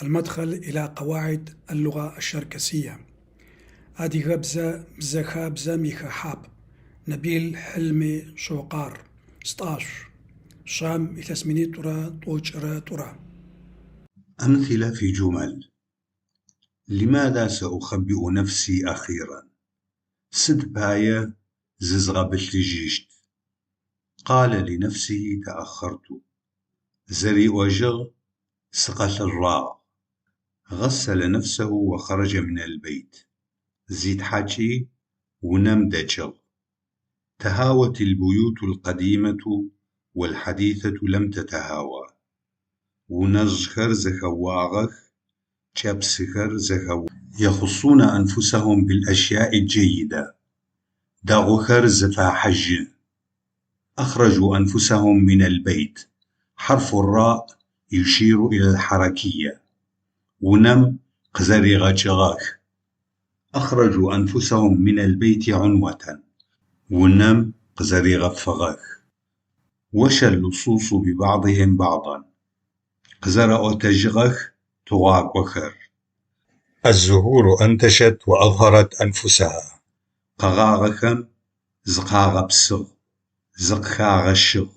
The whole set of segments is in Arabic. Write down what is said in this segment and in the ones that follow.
المدخل إلى قواعد اللغة الشركسية. هذه غبزة بزخابزة ميخا حاب نبيل حلمي شوقار 16 شام إتسميني ترى طوجرة ترى. أمثلة في جمل: لماذا سأخبئ نفسي أخيرا؟ سد باية ززغة بلتجيشت. قال لنفسه تأخرت. زري وجغ سقط الراء. غسل نفسه وخرج من البيت. زيد حاجي ونم دجغ. تهاوت البيوت القديمة والحديثة لم تتهاوى. ونزخر زخواغخ شابسخر زخو. يخصون أنفسهم بالأشياء الجيدة. داغخر زفاحج. أخرجوا أنفسهم من البيت. حرف الراء يشير إلى الحركية. ونم قزريغتشغاخ. أخرجوا أنفسهم من البيت عنوة. ونم قزريغفغاخ. وشى اللصوص ببعضهم بعضا. قزرأ تجغخ تغاق وخر. الزهور أنتشت وأظهرت أنفسها. قغاغخم زقاغ بسغ. زقخاغ الشغ.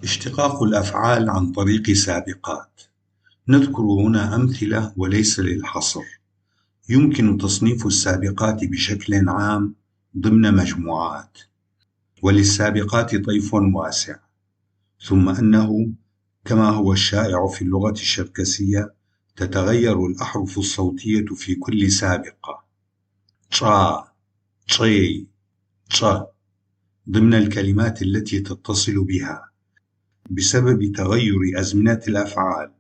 اشتقاق الأفعال عن طريق سابقات. نذكر هنا أمثلة وليس للحصر. يمكن تصنيف السابقات بشكل عام ضمن مجموعات، وللسابقات طيف واسع، ثم أنه كما هو الشائع في اللغة الشركسية تتغير الأحرف الصوتية في كل سابقة. شا، شي، شا ضمن الكلمات التي تتصل بها بسبب تغير أزمنة الأفعال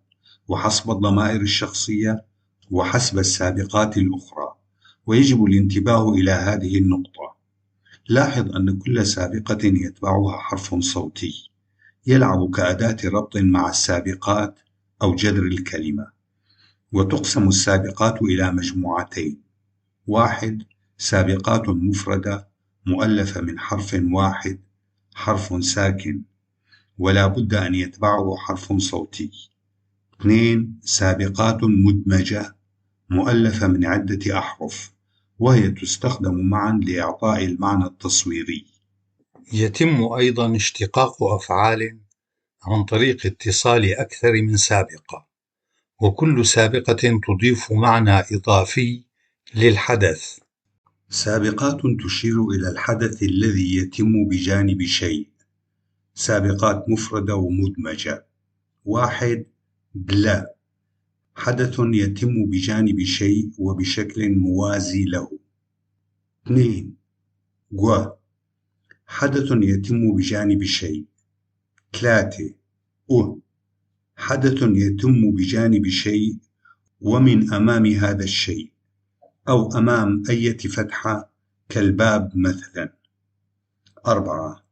وحسب الضمائر الشخصية وحسب السابقات الأخرى. ويجب الانتباه إلى هذه النقطة. لاحظ أن كل سابقة يتبعها حرف صوتي يلعب كأداة ربط مع السابقات أو جذر الكلمة. وتقسم السابقات إلى مجموعتين: 1 سابقات مفردة مؤلفة من حرف واحد حرف ساكن ولا بد أن يتبعه حرف صوتي. 2 سابقات مدمجة مؤلفة من عدة أحرف وهي تستخدم معا لإعطاء المعنى التصويري. يتم أيضا اشتقاق أفعال عن طريق اتصال أكثر من سابقة، وكل سابقة تضيف معنى إضافي للحدث. سابقات تشير إلى الحدث الذي يتم بجانب شيء. سابقات مفردة ومدمجة: 1 بلا حدث يتم بجانب شيء وبشكل موازي له. 2 و حدث يتم بجانب شيء. 3 حدث يتم بجانب شيء ومن أمام هذا الشيء أو أمام أي فتحة كالباب مثلا. 4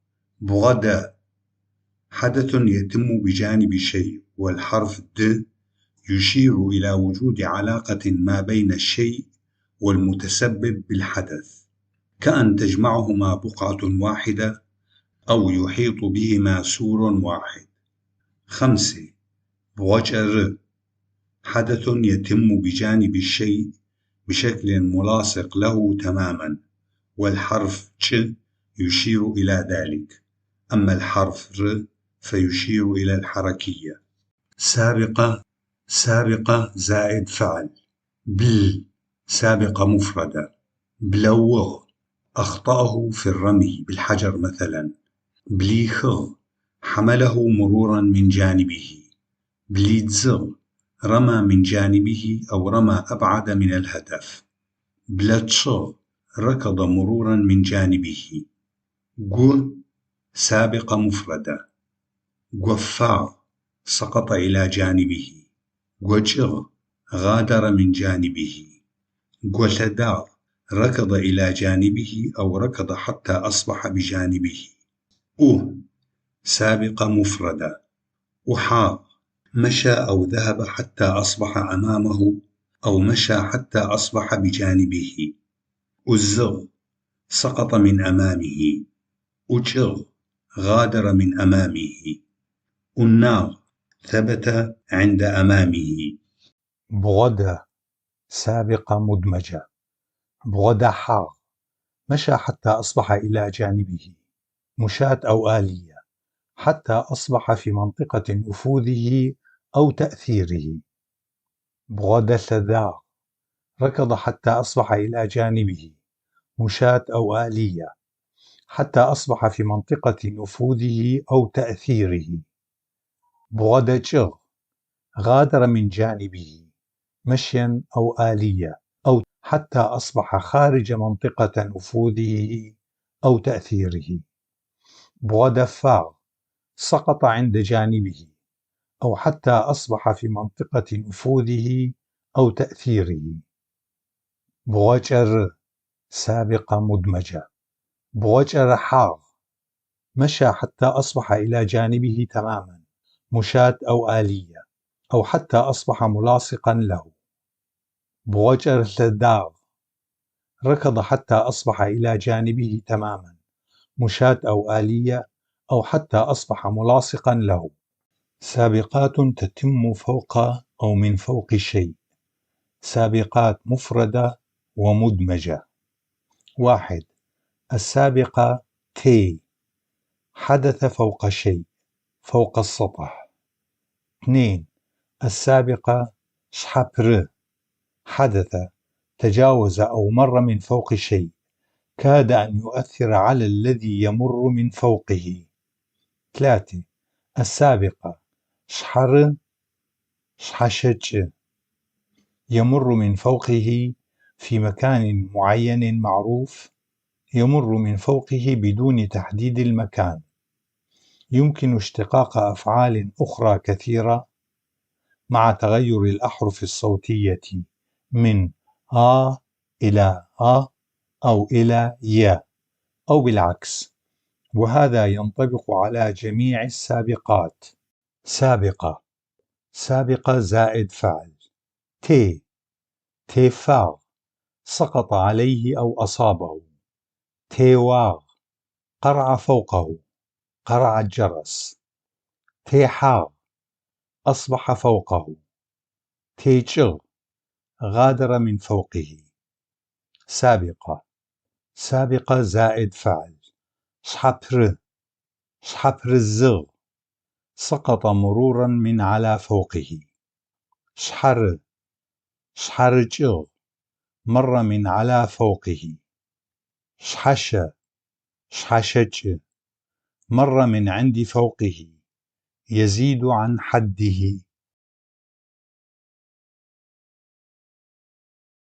بغدا حدث يتم بجانب شيء والحرف د يشير إلى وجود علاقة ما بين الشيء والمتسبب بالحدث، كأن تجمعهما بقعة واحدة أو يحيط بهما سور واحد. 5 بوجر حدث يتم بجانب الشيء بشكل ملاصق له تماما والحرف ش يشير إلى ذلك، أما الحرف ر فيشير إلى الحركية. سابقة زائد فعل. بل سابقة مفردة. بلوغ أخطأه في الرمي بالحجر مثلا. بليخغ حمله مرورا من جانبه. بليتزغ رمى من جانبه أو رمى أبعد من الهدف. بلاتشغ ركض مرورا من جانبه. جو سابقة مفردة. جوفاغ سقط إلى جانبه. جوجغ غادر من جانبه. جوتداغ ركض إلى جانبه أو ركض حتى أصبح بجانبه. سابقة مفردة. أحاغ مشى أو ذهب حتى أصبح أمامه أو مشى حتى أصبح بجانبه. أزغ سقط من أمامه. أجغ غادر من أمامه. أناغ ثبت عند أمامه. بغدة سابقة مدمجة. بغدة حار مشى حتى أصبح إلى جانبه مشاة أو آلية حتى أصبح في منطقة نفوذه أو تأثيره. بغدة ثذاق ركض حتى أصبح إلى جانبه مشاة أو آلية حتى أصبح في منطقة نفوذه أو تأثيره. بغدة جغ غادر من جانبه مشيا أو آلية أو حتى أصبح خارج منطقة نفوذه أو تأثيره. بغدة فاغ سقط عند جانبه أو حتى أصبح في منطقة نفوذه أو تأثيره. بغجر سابقة مدمجة. بغجر حاغ مشى حتى أصبح إلى جانبه تماما مشاة أو آلية أو حتى أصبح ملاصقا له. بغجر ثداغ ركض حتى أصبح إلى جانبه تماما مشاة أو آلية أو حتى أصبح ملاصقا له. سابقات تتم فوق أو من فوق شيء. سابقات مفردة ومدمجة. 1. السابقة تي حدث فوق شيء فوق السطح. 2. السابقة شحبر حدث تجاوز أو مر من فوق شيء كاد أن يؤثر على الذي يمر من فوقه. 3. السابقة شحر شحشج يمر من فوقه في مكان معين معروف. يمر من فوقه بدون تحديد المكان. يمكن اشتقاق أفعال أخرى كثيرة مع تغير الأحرف الصوتية من إلى أو إلى ي أو بالعكس، وهذا ينطبق على جميع السابقات. سابقة سابقة زائد فعل. تيفاغ سقط عليه أو أصابه. تيواغ قرع فوقه قرع الجرس. تيحاغ أصبح فوقه. تيجغ غادر من فوقه. سابقة زائد فعل. شحبر الزغ سقط مرورا من على فوقه. شحرجغ مر من على فوقه. شحشج مر من عند فوقه يزيد عن حده.